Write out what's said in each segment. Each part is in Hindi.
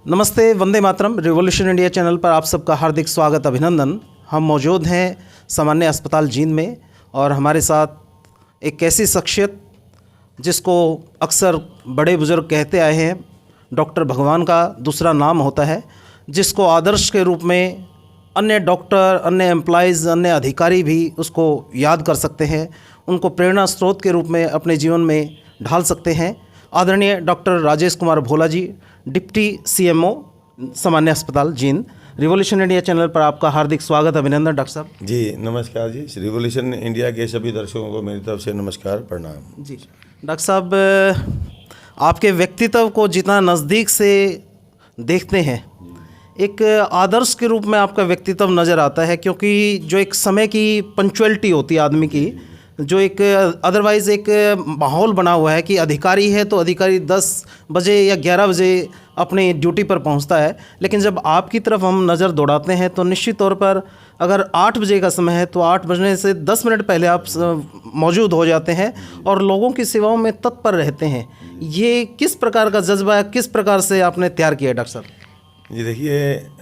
नमस्ते, Vande Mataram. Revolution India channel पर आप सबका हार्दिक स्वागत, अभिनंदन। हम मौजूद हैं सामान्य अस्पताल जींद में और हमारे साथ एक ऐसी शख्सियत जिसको अक्सर बड़े बुजुर्ग कहते आए हैं, डॉक्टर भगवान का दूसरा नाम होता है, जिसको आदर्श के रूप में अन्य डॉक्टर, अन्य एम्प्लॉइज़, अन्य अधिकारी भी उसको याद कर सकते हैं, उनको प्रेरणा स्रोत के रूप में अपने जीवन में ढाल सकते हैं। आदरणीय doctor Rajesh Kumar Bhola ji, deputy CMO सामान्य अस्पताल जींद। रिवॉल्यूशन इंडिया चैनल पर आपका हार्दिक स्वागत, अभिनंदन डॉक्टर साहब। जी नमस्कार जी। रिवॉल्यूशन इंडिया के सभी दर्शकों को मेरी तरफ से नमस्कार, प्रणाम। जी डॉक्टर साहब, आपके व्यक्तित्व को जितना नज़दीक से देखते हैं, एक आदर्श के रूप में आपका व्यक्तित्व नज़र आता है, क्योंकि जो एक समय की पंक्चुअलिटी होती है आदमी की, जो एक अदरवाइज़ एक माहौल बना हुआ है कि अधिकारी है तो अधिकारी 10 बजे या 11 बजे अपनी ड्यूटी पर पहुंचता है, लेकिन जब आपकी तरफ हम नज़र दौड़ाते हैं तो निश्चित तौर पर अगर 8 बजे का समय है तो 8 बजने से 10 मिनट पहले आप मौजूद हो जाते हैं और लोगों की सेवाओं में तत्पर रहते हैं। ये किस प्रकार का जज्बा है, किस प्रकार से आपने तैयार किया डॉक्टर साहब? जी देखिए,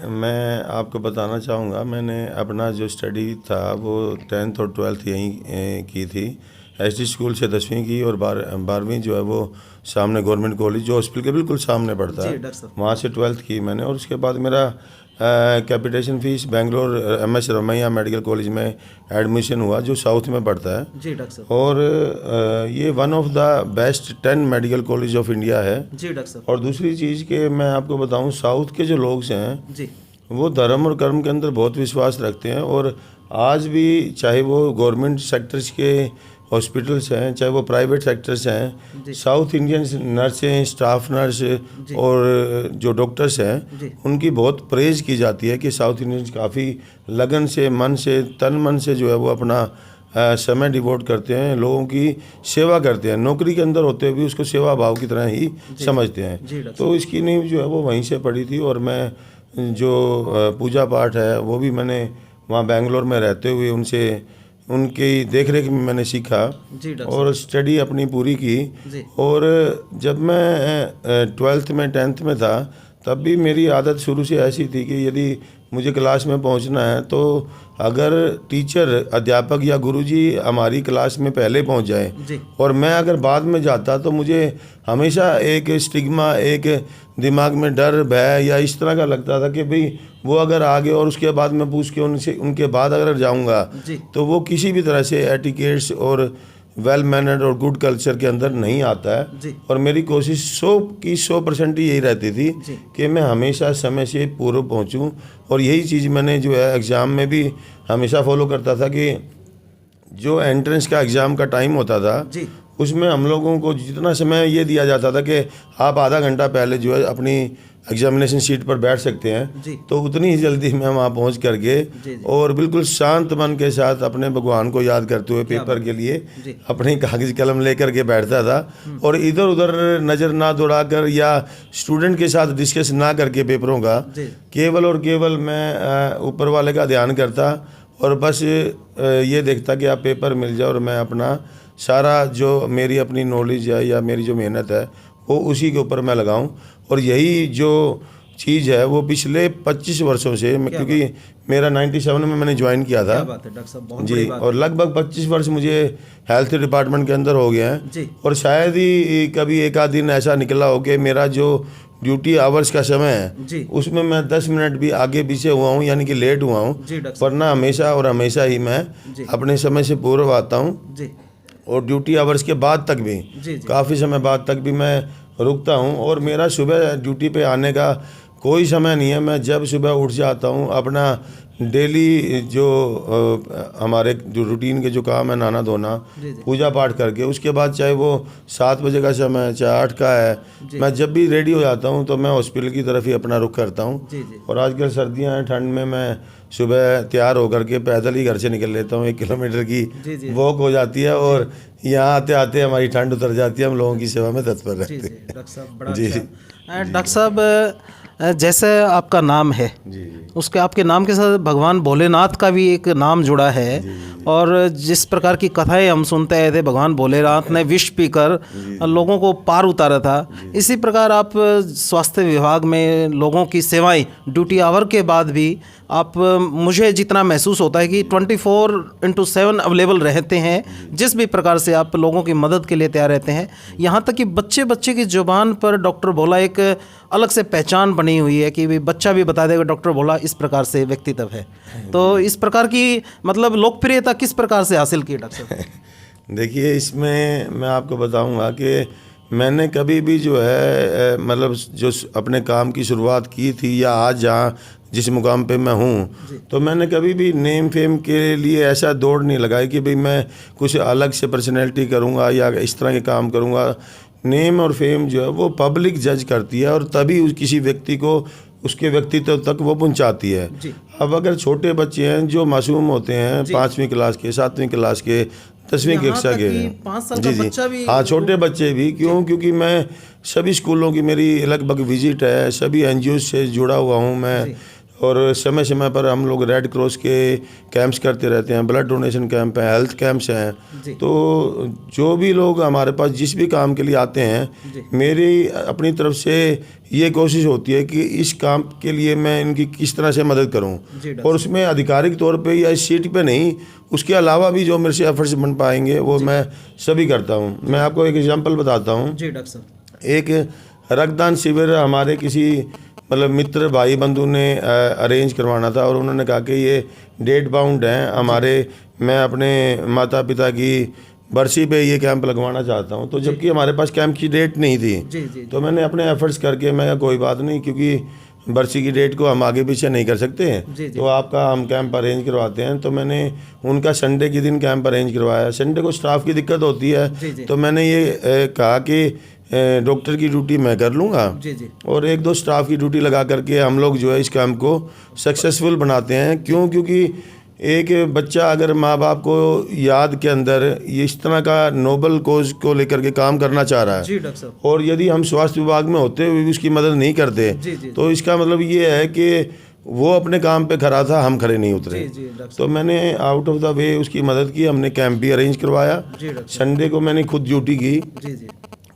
मैं आपको बताना चाहूँगा, मैंने अपना जो स्टडी था वो 10th और 12th यहीं की थी। एसडी स्कूल से 10वीं की और 12वीं जो है वो सामने गवर्नमेंट कॉलेज जो हॉस्पिटल के बिल्कुल सामने पड़ता है, वहाँ से 12th की मैंने। और उसके बाद मेरा capitation fee Bangalore MS Ramaiah medical college में एडमिशन हुआ, जो साउथ में पड़ता है। जी डॉक्टर साहब। और ये one of the best 10 medical college of India है। जी डॉक्टर साहब। और दूसरी चीज़ के मैं आपको बताऊं, साउथ के जो लोग हैं जी, वो धर्म और कर्म के अंदर बहुत विश्वास रखते हैं। और आज भी चाहे वो गवर्नमेंट सेक्टर्स के हॉस्पिटल्स हैं, चाहे वो प्राइवेट सेक्टर्स हैं, साउथ इंडियन नर्सें, स्टाफ नर्स और जो डॉक्टर्स हैं, उनकी बहुत प्रेज की जाती है कि साउथ इंडियंस काफ़ी लगन से, मन से, तन मन से जो है वो अपना समय डिवोट करते हैं, लोगों की सेवा करते हैं। नौकरी के अंदर होते हुए भी उसको सेवा भाव की तरह ही समझते हैं। तो इसकी नींव जो है वो वहीं से पड़ी थी। और मैं जो पूजा पाठ है वो भी मैंने वहाँ बेंगलोर में रहते हुए उनकी देख रेख में मैंने सीखा और स्टडी अपनी पूरी की। और जब मैं 12th में 10th में था, तब भी मेरी आदत शुरू से ऐसी थी कि यदि मुझे क्लास में पहुंचना है तो अगर टीचर, अध्यापक या गुरुजी हमारी क्लास में पहले पहुंच जाए और मैं अगर बाद में जाता तो मुझे हमेशा एक स्टिग्मा, एक दिमाग में डर, भय या इस तरह का लगता था कि भाई वो अगर आ गए और उसके बाद मैं पूछ के उनके बाद अगर जाऊंगा तो वो किसी भी तरह से एटिकेट्स और वेल मैनर्ड और गुड कल्चर के अंदर नहीं आता है। और मेरी कोशिश 100% यही रहती थी कि मैं हमेशा समय से पूर्व पहुंचूं। और यही चीज़ मैंने जो है एग्ज़ाम में भी हमेशा फॉलो करता था कि जो एंट्रेंस का एग्ज़ाम का टाइम होता था उसमें हम लोगों को जितना समय ये दिया जाता था कि आप आधा घंटा पहले जो है अपनी एग्जामिनेशन शीट पर बैठ सकते हैं, तो उतनी ही जल्दी मैं वहाँ पहुँच करके और बिल्कुल शांत मन के साथ अपने भगवान को याद करते हुए पेपर के लिए अपनी कागज कलम लेकर के बैठता था। और इधर उधर नज़र ना दौड़ाकर या स्टूडेंट के साथ डिस्कस ना करके पेपरों का, केवल और केवल मैं ऊपर वाले का ध्यान करता और बस ये देखता कि आप पेपर मिल जाए और मैं अपना सारा जो मेरी अपनी नॉलेज है या मेरी जो मेहनत है वो उसी के ऊपर मैं लगाऊं। और यही जो चीज़ है वो पिछले 25 वर्षों से, क्योंकि मेरा 97 में मैंने ज्वाइन किया था। बात है डॉक्टर साहब, बहुत जी। और लगभग 25 वर्ष मुझे हेल्थ डिपार्टमेंट के अंदर हो गए हैं। और शायद ही कभी एक आध दिन ऐसा निकला हो कि मेरा जो ड्यूटी आवर्स का समय है उसमें मैं 10 मिनट भी आगे पीछे हुआ हूँ, यानी कि लेट हुआ हूँ, वरना हमेशा और हमेशा ही मैं अपने समय से पूर्व आता हूँ। और ड्यूटी आवर्स के बाद तक भी, काफ़ी समय बाद तक भी मैं रुकता हूँ। और मेरा सुबह ड्यूटी पे आने का कोई समय नहीं है। मैं जब सुबह उठ जाता हूँ, अपना डेली जो हमारे जो रूटीन के जो काम है, नहाना धोना, पूजा पाठ करके उसके बाद चाहे वो 7 बजे का समय है, चाहे 8 का है, मैं जब भी रेडी हो जाता हूँ तो मैं हॉस्पिटल की तरफ ही अपना रुख करता हूँ। और आजकल सर्दियाँ हैं, ठंड में मैं सुबह तैयार होकर के पैदल ही घर से निकल लेता हूँ। 1 किलोमीटर की वॉक हो जाती है और यहाँ आते आते हमारी ठंड उतर जाती है। हम लोगों की सेवा में तत्पर रहते हैं। डॉक्टर साहब, बड़ा अच्छा। डॉक्टर साहब, जैसे आपका नाम है जी उसके आपके नाम के साथ भगवान भोलेनाथ का भी एक नाम जुड़ा है। और जिस प्रकार की कथाएं हम सुनते आए थे, भगवान भोलेनाथ ने विष पीकर लोगों को पार उतारा था। इसी प्रकार आप स्वास्थ्य विभाग में लोगों की सेवाएं ड्यूटी आवर के बाद भी आप, मुझे जितना महसूस होता है कि 24/7 अवेलेबल रहते हैं। जिस भी प्रकार से आप लोगों की मदद के लिए तैयार रहते हैं। यहाँ तक कि बच्चे की जुबान पर डॉक्टर भोला एक अलग से पहचान बनी हुई है कि बच्चा भी बता देगा डॉक्टर भोला इस प्रकार से व्यक्तित्व है। तो इस प्रकार की मतलब लोकप्रियता किस प्रकार से हासिल की डॉक्टर साहब? देखिए, इसमें मैं आपको बताऊंगा कि मैंने कभी भी जो है मतलब जो अपने काम की शुरुआत की थी या आज जहाँ जिस मुकाम पे मैं हूँ, तो मैंने कभी भी नेम फेम के लिए ऐसा दौड़ नहीं लगाई कि भाई मैं कुछ अलग से पर्सनैलिटी करूँगा या इस तरह के काम करूँगा। नेम और फेम जो है वो पब्लिक जज करती है और तभी किसी व्यक्ति को उसके व्यक्तित्व तक वो पहुंचाती है। अब अगर छोटे बच्चे हैं जो मासूम होते हैं 5वीं क्लास के, 7वीं क्लास के, 10वीं कक्षा के, 5 साल का बच्चा भी, हाँ छोटे बच्चे भी, क्योंकि मैं सभी स्कूलों की मेरी लगभग विजिट है, सभी एनजीओ से जुड़ा हुआ हूँ मैं। और समय समय पर हम लोग रेड क्रॉस के कैंप्स करते रहते हैं, ब्लड डोनेशन कैंप हैं, हेल्थ कैंप्स हैं। तो जो भी लोग हमारे पास जिस भी काम के लिए आते हैं, मेरी अपनी तरफ से ये कोशिश होती है कि इस काम के लिए मैं इनकी किस तरह से मदद करूं। और उसमें आधिकारिक तौर पे या इस सीट पे नहीं, उसके अलावा भी जो मेरे से एफर्ट्स बन पाएंगे वो मैं सभी करता हूँ। मैं आपको एक एग्जाम्पल बताता हूँ। जी डॉक्टर साहब, एक रक्तदान शिविर हमारे किसी मतलब मित्र भाई बंधु ने अरेंज करवाना था और उन्होंने कहा कि ये डेट बाउंड हैं हमारे, मैं अपने माता पिता की बरसी पे ये कैंप लगवाना चाहता हूँ। तो जबकि हमारे पास कैंप की डेट नहीं थी, तो मैंने अपने एफर्ट्स करके, मैं कोई बात नहीं, क्योंकि बरसी की डेट को हम आगे पीछे नहीं कर सकते हैं, तो आपका हम कैंप अरेंज करवाते हैं। तो मैंने उनका संडे के दिन कैंप अरेंज करवाया। संडे को स्टाफ की दिक्कत होती है, तो मैंने ये कहा कि डॉक्टर की ड्यूटी मैं कर लूँगा और 1-2 स्टाफ की ड्यूटी लगा करके हम लोग जो है इस कैंप को सक्सेसफुल बनाते हैं। क्योंकि एक बच्चा अगर माँ बाप को याद के अंदर ये इस तरह का नोबल कोज को लेकर के काम करना चाह रहा है, और यदि हम स्वास्थ्य विभाग में होते हुए भी उसकी मदद नहीं करते, तो इसका मतलब ये है कि वो अपने काम पे खड़ा था, हम खड़े नहीं उतरे। तो मैंने आउट ऑफ द वे उसकी मदद की। हमने कैंप भी अरेंज करवाया। संडे को मैंने खुद ड्यूटी की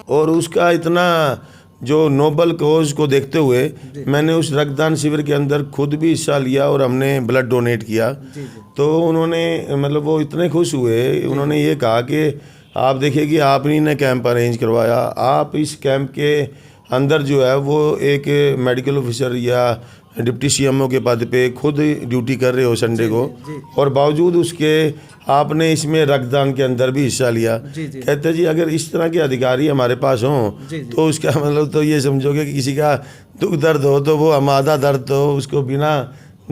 और उसका इतना जो नोबल कोज को देखते हुए मैंने उस रक्तदान शिविर के अंदर खुद भी हिस्सा लिया और हमने ब्लड डोनेट किया। तो उन्होंने मतलब वो इतने खुश हुए, उन्होंने ये कहा कि आप देखिए कि आप ही ने कैंप अरेंज करवाया, आप इस कैंप के अंदर जो है वो एक मेडिकल ऑफिसर या डिप्टी सीएमओ के पद पे खुद ड्यूटी कर रहे हो संडे को, और बावजूद उसके आपने इसमें रक्तदान के अंदर भी हिस्सा लिया। कहते जी अगर इस तरह के अधिकारी हमारे पास हों तो उसका मतलब तो ये समझोगे कि किसी का दुख दर्द हो तो वो हम आधा दर्द तो उसको बिना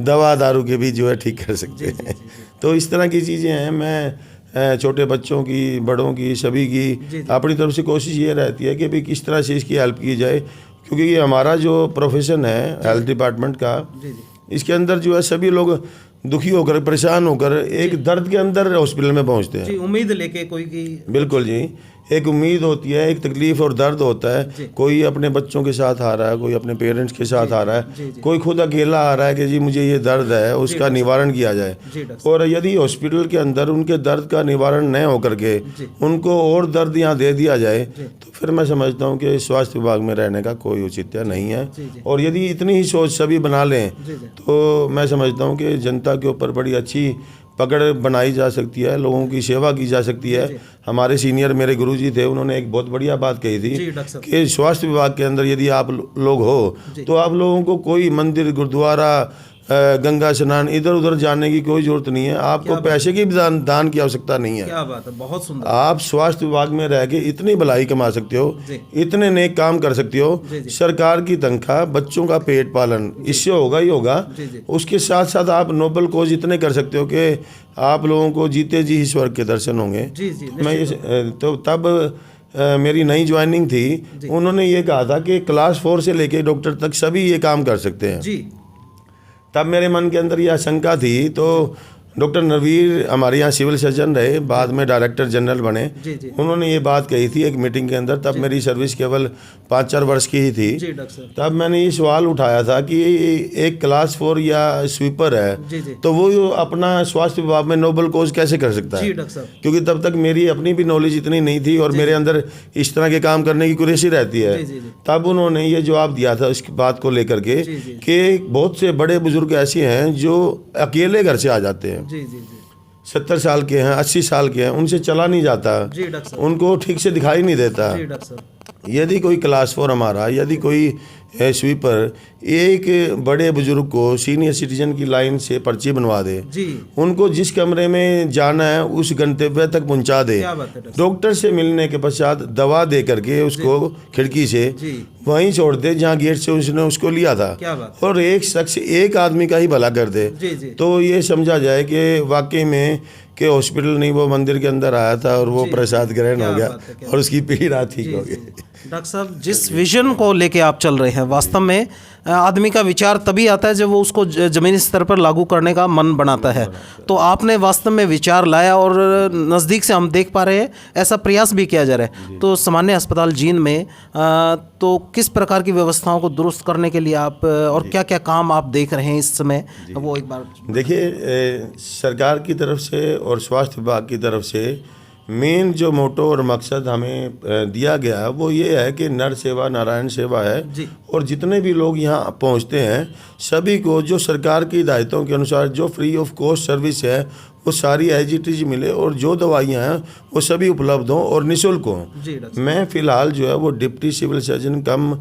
दवा दारू के भी जो है ठीक कर सकते हैं। तो इस तरह की चीज़ें हैं। मैं छोटे बच्चों की, बड़ों की, सभी की अपनी तरफ से कोशिश ये रहती है कि भाई किस तरह से इसकी हेल्प की जाए, क्योंकि ये हमारा जो प्रोफेशन है हेल्थ डिपार्टमेंट का, इसके अंदर जो है सभी लोग दुखी होकर, परेशान होकर एक दर्द के अंदर हॉस्पिटल में पहुंचते हैं। उम्मीद लेके कोई की, बिल्कुल जी, एक उम्मीद होती है, एक तकलीफ और दर्द होता है। कोई अपने बच्चों के साथ आ रहा है, कोई अपने पेरेंट्स के साथ आ रहा है, कोई खुद अकेला आ रहा है कि जी मुझे ये दर्द है, उसका निवारण किया जाए। और यदि हॉस्पिटल के अंदर उनके दर्द का निवारण न होकर के उनको और दर्द यहाँ दे दिया जाए, तो फिर मैं समझता हूँ कि स्वास्थ्य विभाग में रहने का कोई औचित्य नहीं है। और यदि इतनी ही सोच सभी बना लें तो मैं समझता हूँ कि जनता के ऊपर बड़ी अच्छी पकड़ बनाई जा सकती है, लोगों की सेवा की जा सकती है। हमारे सीनियर मेरे गुरुजी थे, उन्होंने एक बहुत बढ़िया बात कही थी कि स्वास्थ्य विभाग के अंदर यदि आप लोग हो तो आप लोगों को कोई मंदिर, गुरुद्वारा, गंगा स्नान इधर उधर जाने की कोई जरूरत नहीं है। आपको पैसे की भी दान की आवश्यकता नहीं है। क्या बात है, बहुत सुंदर। आप स्वास्थ्य विभाग में रह के इतनी भलाई कमा सकते हो, इतने नेक काम कर सकते हो। सरकार की तनख्वाह, बच्चों का पेट पालन, इससे होगा ही होगा। उसके साथ साथ आप नोबल कोज इतने कर सकते हो कि आप लोगों को जीते जी ही स्वर्ग के दर्शन होंगे। मैं ये तो तब मेरी नई ज्वाइनिंग थी, उन्होंने ये कहा था कि क्लास 4 से लेके डॉक्टर तक सभी ये काम कर सकते हैं। तब मेरे मन के अंदर यह आशंका थी, तो डॉक्टर नरवीर हमारे यहाँ सिविल सर्जन रहे, बाद में डायरेक्टर जनरल बने। जी जी उन्होंने ये बात कही थी एक मीटिंग के अंदर, तब मेरी सर्विस केवल 5-4 वर्ष की ही थी। जी डॉक्टर साहब। तब मैंने ये सवाल उठाया था कि एक क्लास 4 या स्वीपर है जी जी तो वो अपना स्वास्थ्य विभाग में नोबल कोर्स कैसे कर सकता जी है, डॉक्टर साहब। क्योंकि तब तक मेरी अपनी भी नॉलेज इतनी नहीं थी और मेरे अंदर इस तरह के काम करने की कुरेसी रहती है। जी जी जी तब उन्होंने ये जवाब दिया था इसकी बात को लेकर के जी जी कि बहुत से बड़े बुजुर्ग ऐसे हैं जो अकेले घर से आ जाते हैं, जी जी जी 70 साल के हैं, 80 साल के हैं, उनसे चला नहीं जाता, जी डॉक्टर साहब। उनको ठीक से दिखाई नहीं देता। जी डॉक्टर साहब। यदि कोई क्लास 4 हमारा, यदि कोई स्वीपर एक बड़े बुजुर्ग को सीनियर सिटीजन की लाइन से पर्ची बनवा दे, जी उनको जिस कमरे में जाना है उस गंतव्य तक पहुंचा दे, क्या बात है डॉक्टर डॉक्टर से मिलने के पश्चात दवा दे करके उसको खिड़की से जी वहीं छोड़ दे जहां गेट से उसने उसको लिया था, क्या बात और एक शख्स एक आदमी का ही भला कर दे, जी जी तो ये समझा जाए कि वाकई में कि हॉस्पिटल नहीं, वो मंदिर के अंदर आया था और वो जी, प्रसाद ग्रहण क्या हो गया बात है, क्या और उसकी पीड़ा ठीक जी हो जी। गई। डॉक्टर साहब, जिस विजन को लेके आप चल रहे हैं, वास्तव में आदमी का विचार तभी आता है जब वो उसको ज़मीनी स्तर पर लागू करने का मन बनाता है। तो आपने वास्तव में विचार लाया और नज़दीक से हम देख पा रहे हैं ऐसा प्रयास भी किया जा रहा है। तो सामान्य अस्पताल जींद में तो किस प्रकार की व्यवस्थाओं को दुरुस्त करने के लिए आप और क्या क्या काम आप देख रहे हैं इस समय, वो एक बार देखिए, सरकार की तरफ से और स्वास्थ्य विभाग की तरफ से मेन जो मोटो और मकसद हमें दिया गया है वो ये है कि नर सेवा नारायण सेवा है जी। और जितने भी लोग यहाँ पहुँचते हैं सभी को जो सरकार की हिदायतों के अनुसार जो फ्री ऑफ कॉस्ट सर्विस है वो सारी एज इट इज मिले और जो दवाइयाँ हैं वो सभी उपलब्ध हों और निःशुल्क हों। जी डॉक्टर मैं फ़िलहाल जो है वो डिप्टी सिविल सर्जन कम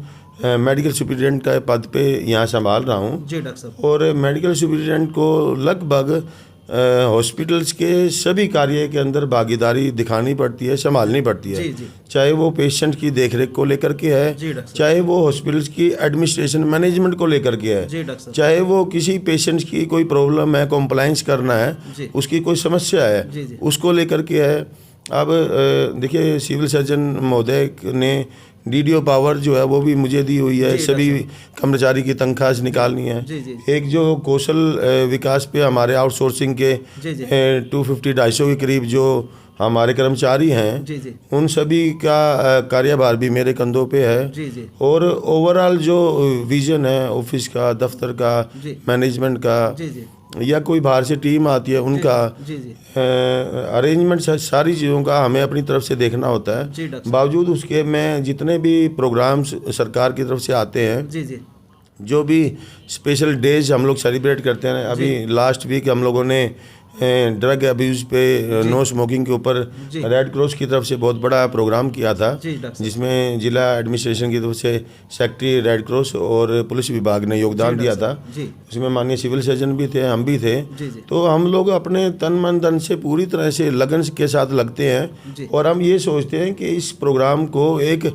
मेडिकल सुपरिटेंडेंट का पद पे यहाँ संभाल रहा हूँ। जी डॉक्टर साहब। और मेडिकल सुपरिटेंडेंट को लगभग हॉस्पिटल्स के सभी कार्य के अंदर भागीदारी दिखानी पड़ती है, संभालनी पड़ती है। जी जी चाहे वो पेशेंट की देखरेख को लेकर के है, जी डॉक्टर साहब। चाहे वो हॉस्पिटल्स की एडमिनिस्ट्रेशन मैनेजमेंट को लेकर के है, जी डॉक्टर साहब। चाहे वो किसी पेशेंट की कोई प्रॉब्लम है, कॉम्प्लाइंस करना है, जी उसकी कोई समस्या है, जी जी उसको लेकर के है। अब देखिए, सिविल सर्जन महोदय ने डीडीओ पावर जो है वो भी मुझे दी हुई है, जी, सभी कर्मचारी की तनख्वाह निकालनी है। जी जी एक जो कौशल विकास पे हमारे आउटसोर्सिंग के जी जी 250-250 के करीब जो हमारे कर्मचारी हैं, जी जी उन सभी का कार्यभार भी मेरे कंधों पे है। जी जी और ओवरऑल जो विजन है ऑफिस का, दफ्तर का, जी मैनेजमेंट का, जी जी या कोई बाहर से टीम आती है उनका जी जी अरेंजमेंट, सारी चीज़ों का हमें अपनी तरफ से देखना होता है। जी डॉक्टर बावजूद उसके मैं जितने भी प्रोग्राम्स सरकार की तरफ से आते हैं, जी जी जो भी स्पेशल डेज हम लोग सेलिब्रेट करते हैं, अभी लास्ट वीक हम लोगों ने ड्रग अब्यूज़ पे नो स्मोकिंग के ऊपर जी। रेड क्रॉस की तरफ से बहुत बड़ा प्रोग्राम किया था, जी डॉक्टर जिसमें जिला एडमिनिस्ट्रेशन की तरफ से सेक्रेटरी रेड क्रॉस और पुलिस विभाग ने योगदान दिया था। जी उसमें माननीय सिविल सर्जन भी थे, हम भी थे। जी जी तो हम लोग अपने तन मन धन से पूरी तरह से लगन के साथ लगते हैं जी। और हम ये सोचते हैं कि इस प्रोग्राम को, एक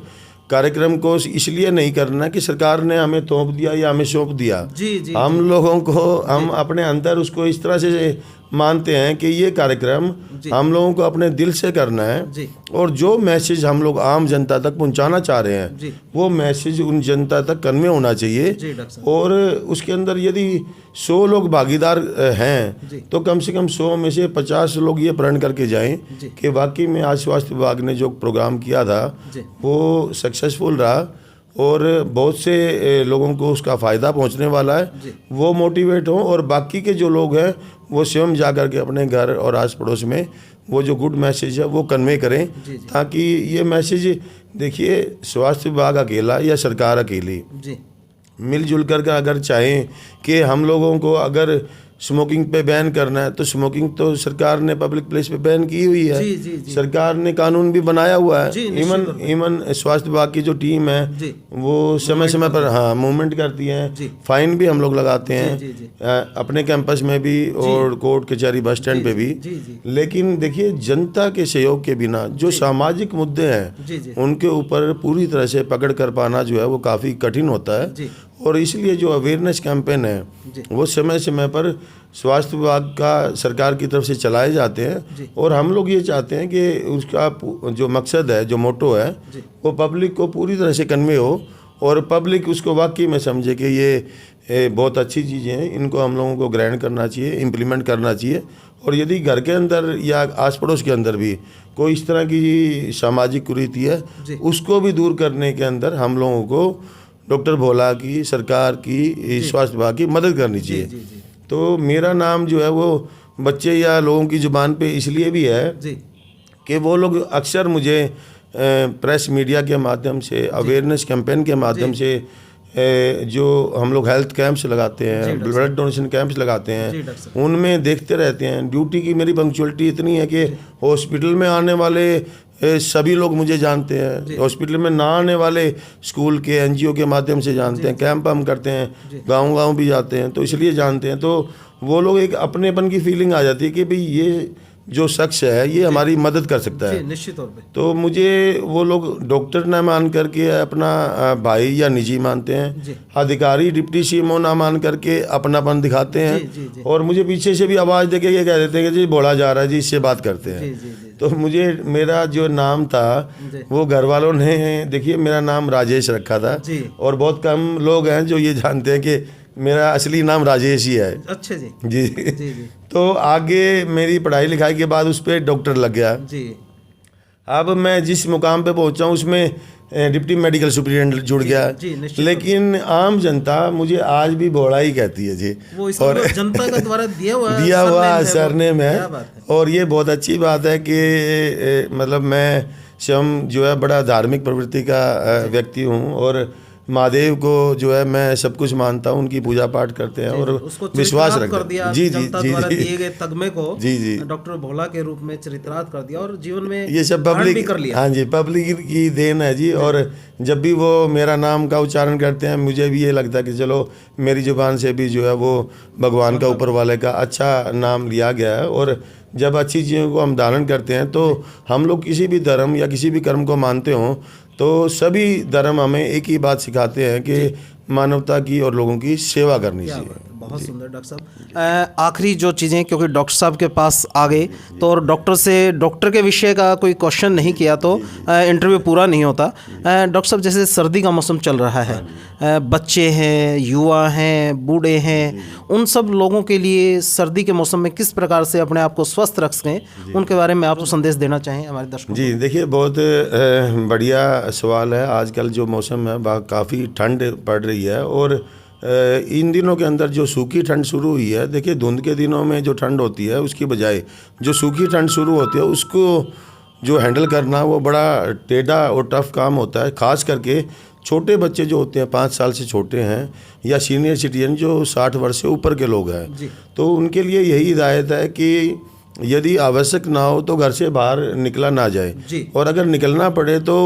कार्यक्रम को इसलिए नहीं करना कि सरकार ने हमें तोप दिया या हमें सौंप दिया। जी जी हम लोगों को, हम अपने अंदर उसको इस तरह से मानते हैं कि ये कार्यक्रम जी। हम लोगों को अपने दिल से करना है जी और जो मैसेज हम लोग आम जनता तक पहुंचाना चाह रहे हैं जी वो मैसेज उन जनता तक कन्वे होना चाहिए। जी डॉक्टर साहब। और उसके अंदर यदि 100 लोग भागीदार हैं जी। तो कम से कम 100 में से 50 लोग ये प्रण करके जाएं जी कि वाकई में आज स्वास्थ्य विभाग ने जो प्रोग्राम किया था जी वो सक्सेसफुल रहा और बहुत से लोगों को उसका फ़ायदा पहुंचने वाला है। जी वो मोटिवेट हों और बाकी के जो लोग हैं वो स्वयं जा कर के अपने घर और आस पड़ोस में वो जो गुड मैसेज है वो कन्वे करें, जी जी ताकि ये मैसेज, देखिए, स्वास्थ्य विभाग अकेला या सरकार अकेली जी मिलजुल कर के अगर चाहें कि हम लोगों को अगर स्मोकिंग पे बैन करना है तो स्मोकिंग तो सरकार ने पब्लिक प्लेस पे बैन की हुई है। जी जी जी सरकार ने कानून भी बनाया हुआ है। जी, निश्चित तौर पे। इवन स्वास्थ्य विभाग की जो टीम है जी वो समय समय पर मूवमेंट करती जी। है, फाइन भी हम लोग लगाते हैं जी जी अपने कैंपस में भी और कोर्ट कचहरी बस स्टैंड पे भी। जी जी लेकिन देखिए, जनता के सहयोग के बिना जो सामाजिक मुद्दे हैं जी जी उनके ऊपर पूरी तरह से पकड़ कर पाना जो है वो काफ़ी कठिन होता है। जी और इसलिए जो अवेयरनेस कैंपेन है जी वो समय समय पर स्वास्थ्य विभाग का सरकार की तरफ से चलाए जाते हैं जी। और हम लोग ये चाहते हैं कि उसका जो मकसद है, जो मोटो है, जी वो पब्लिक को पूरी तरह से कन्वे हो और पब्लिक उसको वाकई में समझे कि ये बहुत अच्छी चीज़ें हैं, इनको हम लोगों को ग्रहण करना चाहिए, इम्प्लीमेंट करना चाहिए। और यदि घर के अंदर या आस पड़ोस के अंदर भी कोई इस तरह की सामाजिक कुरीति है, उसको भी दूर करने के अंदर हम लोगों को डॉक्टर भोला की, सरकार की, स्वास्थ्य विभाग की मदद करनी चाहिए। तो मेरा नाम जो है वो बच्चे या लोगों की ज़ुबान पे इसलिए भी है कि वो लोग अक्सर मुझे प्रेस मीडिया के माध्यम से, अवेयरनेस कैंपेन के माध्यम से, जो हम लोग हेल्थ कैंप्स लगाते हैं, ब्लड डोनेशन कैंप्स लगाते हैं, उनमें देखते रहते हैं। ड्यूटी की मेरी पंक्चुअलिटी इतनी है कि हॉस्पिटल में आने वाले सभी लोग मुझे जानते हैं, हॉस्पिटल में ना आने वाले स्कूल के, एनजीओ के माध्यम से जानते हैं, कैंप हम करते हैं, गांव-गांव भी जाते हैं, तो इसलिए जानते हैं। तो वो लोग एक अपनेपन की फीलिंग आ जाती है कि भाई ये जो शख्स है ये हमारी मदद कर सकता है, निश्चित तौर पे। तो मुझे वो लोग डॉक्टर ना मान करके अपना भाई या निजी मानते हैं, अधिकारी डिप्टी सीएमओ ना मान करके अपनापन दिखाते हैं, और मुझे पीछे से भी आवाज़ देके ये कह देते हैं कि जी बोला जा रहा है जी, इससे बात करते हैं। तो मुझे मेरा जो नाम था वो घर वालों ने, देखिए मेरा नाम राजेश रखा था, और बहुत कम लोग हैं जो ये जानते हैं कि मेरा असली नाम राजेश ही है। अच्छा जी। जी। तो आगे मेरी पढ़ाई लिखाई के बाद उस पर डॉक्टर लग गया जी। अब मैं जिस मुकाम पे पहुंचा हूँ उसमें डिप्टी मेडिकल सुपरिटेंडेंट जुड़ गया, लेकिन आम जनता मुझे आज भी भोला ही कहती है जी, वो और जनता का द्वारा दिया हुआ सरनेम है। और ये बहुत अच्छी बात है कि मतलब मैं स्वयं जो है बड़ा धार्मिक प्रवृत्ति का व्यक्ति हूँ, और महादेव को जो है मैं सब कुछ मानता हूँ, उनकी पूजा पाठ करते हैं और विश्वास रखते हैं। जी दिए गए तगमे को डॉक्टर भोला के रूप में चरित्रार्थ कर दिया, और जीवन में ये सब पब्लिक कर लिया। हाँ जी, पब्लिक की देन है जी। और जब भी वो मेरा नाम का उच्चारण करते हैं, मुझे भी ये लगता है कि चलो मेरी जुबान से भी जो है वो भगवान का, ऊपर वाले का अच्छा नाम लिया गया है। और जब अच्छी चीज़ों को हम धारण करते हैं, तो हम लोग किसी भी धर्म या किसी भी कर्म को मानते हों, तो सभी धर्म हमें एक ही बात सिखाते हैं कि मानवता की और लोगों की सेवा करनी चाहिए। बहुत सुंदर डॉक्टर साहब। आखिरी जो चीज़ें, क्योंकि डॉक्टर साहब के पास आ गए तो और डॉक्टर के विषय का कोई क्वेश्चन नहीं किया तो इंटरव्यू पूरा नहीं होता। डॉक्टर साहब, जैसे सर्दी का मौसम चल रहा है, बच्चे हैं, युवा हैं, बूढ़े हैं, उन सब लोगों के लिए सर्दी के मौसम में किस प्रकार से अपने आप को स्वस्थ रख सकें, उनके बारे में आप संदेश देना चाहें हमारे दर्शकों? जी देखिए, बहुत बढ़िया सवाल है। आजकल जो मौसम है काफ़ी ठंड पड़ रही है, और इन दिनों के अंदर जो सूखी ठंड शुरू हुई है, देखिए धुंध के दिनों में जो ठंड होती है उसकी बजाय जो सूखी ठंड शुरू होती है उसको जो हैंडल करना वो बड़ा टेढ़ा और टफ काम होता है। ख़ास करके छोटे बच्चे जो होते हैं, 5 साल से छोटे हैं, या सीनियर सिटीजन जो 60 वर्ष से ऊपर के लोग हैं, तो उनके लिए यही हिदायत है कि यदि आवश्यक ना हो तो घर से बाहर निकला ना जाए, और अगर निकलना पड़े तो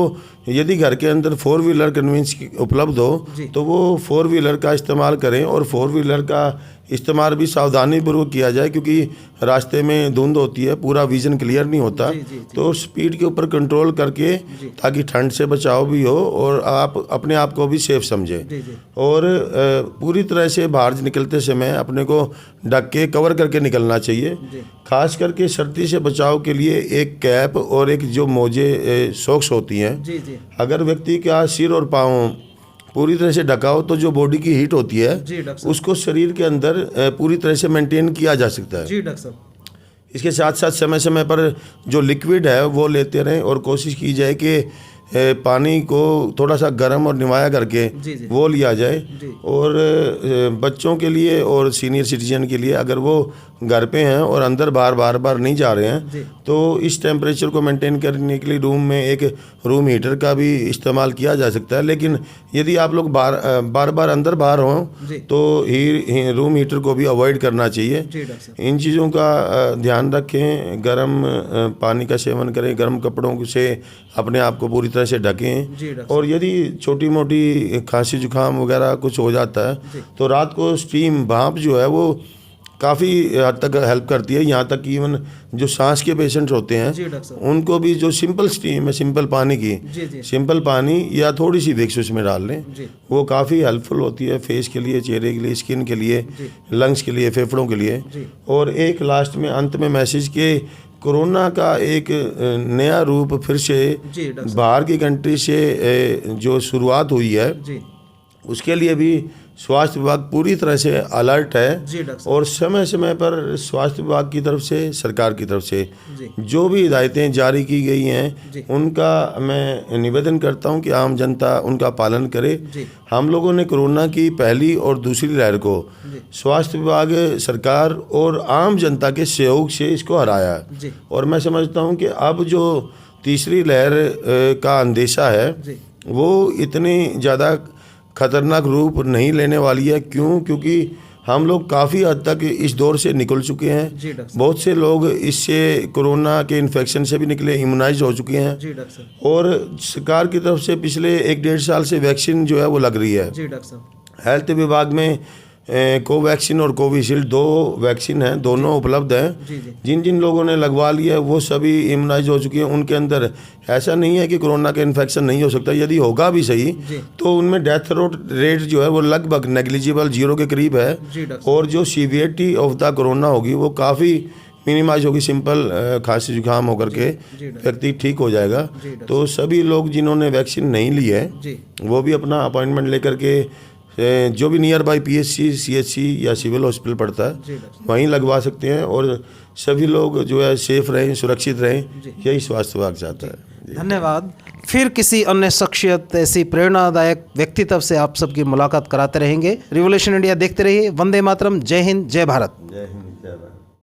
यदि घर के अंदर 4 व्हीलर कन्वीनियंस उपलब्ध हो तो वो 4 व्हीलर का इस्तेमाल करें, और 4 व्हीलर का इस्तेमाल भी सावधानी पूर्वक किया जाए, क्योंकि रास्ते में धुंध होती है, पूरा विजन क्लियर नहीं होता। तो स्पीड के ऊपर कंट्रोल करके, ताकि ठंड से बचाव भी हो और आप अपने आप को भी सेफ समझें। और पूरी तरह से बाहर निकलते समय अपने को ढक के कवर करके निकलना चाहिए। खास करके सर्दी से बचाव के लिए एक कैप और एक जो मोजे सॉक्स होती हैं, अगर व्यक्ति का सिर और पाँव पूरी तरह से ढका हो तो जो बॉडी की हीट होती है उसको शरीर के अंदर पूरी तरह से मेंटेन किया जा सकता है। जी डॉक्टर साहब। इसके साथ साथ समय समय पर जो लिक्विड है वो लेते रहें, और कोशिश की जाए कि पानी को थोड़ा सा गर्म और निवाया करके वो लिया जाए। और बच्चों के लिए और सीनियर सिटीजन के लिए, अगर वो घर पे हैं और अंदर बार बार नहीं जा रहे हैं, तो इस टेम्परेचर को मेंटेन करने के लिए रूम में एक रूम हीटर का भी इस्तेमाल किया जा सकता है। लेकिन यदि आप लोग बार अंदर बाहर हों तो रूम हीटर को भी अवॉइड करना चाहिए। इन चीज़ों का ध्यान रखें, गर्म पानी का सेवन करें, गर्म कपड़ों से अपने आप को पूरी तरह से ढकें, और यदि छोटी मोटी खांसी जुकाम वगैरह कुछ हो जाता है तो रात को स्टीम भाप जो है वो काफ़ी हद तक हेल्प करती है। यहाँ तक कि इवन जो सांस के पेशेंट्स होते हैं उनको भी जो सिंपल स्टीम है, सिंपल पानी की, सिंपल पानी या थोड़ी सी विक्स उसमें डाल लें, वो काफ़ी हेल्पफुल होती है फेस के लिए, चेहरे के लिए, स्किन के लिए, लंग्स के लिए, फेफड़ों के लिए। और एक लास्ट में अंत में मैसेज के कोरोना का एक नया रूप फिर से जी डॉक्टर बाहर की कंट्री से जो शुरुआत हुई है, जी उसके लिए भी स्वास्थ्य विभाग पूरी तरह से अलर्ट है। जी डॉक्टर और समय समय पर स्वास्थ्य विभाग की तरफ से, सरकार की तरफ से जी जो भी हिदायतें जारी की गई हैं, जी उनका मैं निवेदन करता हूं कि आम जनता उनका पालन करे। जी हम लोगों ने कोरोना की पहली और दूसरी लहर को जी स्वास्थ्य विभाग, सरकार और आम जनता के सहयोग से इसको हराया है। जी और मैं समझता हूं कि अब जो तीसरी लहर का अंदेशा है, जी वो इतनी ज़्यादा खतरनाक रूप नहीं लेने वाली है। क्यों? क्योंकि हम लोग काफ़ी हद तक इस दौर से निकल चुके हैं। जी डॉक्टर बहुत से लोग इससे, कोरोना के इन्फेक्शन से भी निकले, इम्यूनाइज हो चुके हैं। जी डॉक्टर और सरकार की तरफ से पिछले 1-1.5 साल से वैक्सीन जो है वो लग रही है। जी डॉक्टर हेल्थ विभाग में कोवैक्सीन और कोविशील्ड 2 वैक्सीन हैं, दोनों उपलब्ध हैं। जी जी जिन जिन लोगों ने लगवा लिया है वो सभी इम्यूनाइज हो चुके हैं। उनके अंदर ऐसा नहीं है कि कोरोना का इन्फेक्शन नहीं हो सकता, यदि होगा भी सही जी तो उनमें डेथ रेट जो है वो लगभग नेग्लिजिबल, 0 के करीब है। जी डॉक्टर और जो सीवियरिटी ऑफ द कोरोना होगी वो काफ़ी मिनिमाइज होगी। सिंपल खांसी जुकाम होकर के जी डॉक्टर व्यक्ति ठीक हो जाएगा। जी डॉक्टर तो सभी लोग जिन्होंने वैक्सीन नहीं ली है जी वो भी अपना अपॉइंटमेंट लेकर के जो भी नियर बाई PHC, CHC या सिविल हॉस्पिटल पड़ता है जी डॉक्टर वहीं लगवा सकते हैं। और सभी लोग जो है सेफ रहें, सुरक्षित रहें, जी। यही स्वास्थ्य विभाग चाहता है। धन्यवाद। फिर किसी अन्य शख्सियत, ऐसी प्रेरणादायक व्यक्तित्व से आप सबकी मुलाकात कराते रहेंगे। रिवोल्यूशन इंडिया देखते रहिए। वंदे मातरम। जय हिंद, जय भारत। जय हिंद, जय भारत।